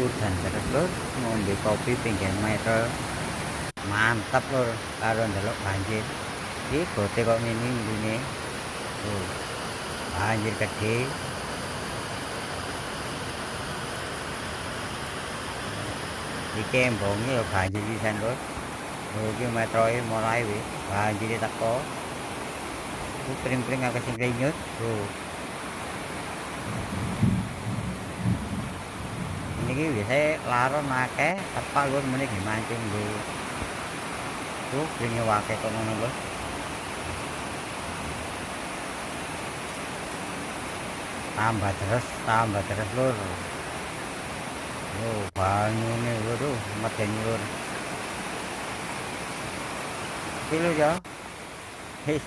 udan terus lur, ngombe kopi pinggir meter. Mantap lur, karo ndelok banjir. Iki bote kok ngene ngene. Tuh, banjir gede. Iki embonge ya banjir pisan lur. Lho iki metroe mulai wis banjire teko. Ku pring-pring akeh sing renyut. Tuh. Niki biasane laron akeh, tepak lur meneh mancing lho. Tuh, pringe akeh kok ngono lur. Tambah deres lur. Oh, banyune waduh medeni lur. Iki lho ya. His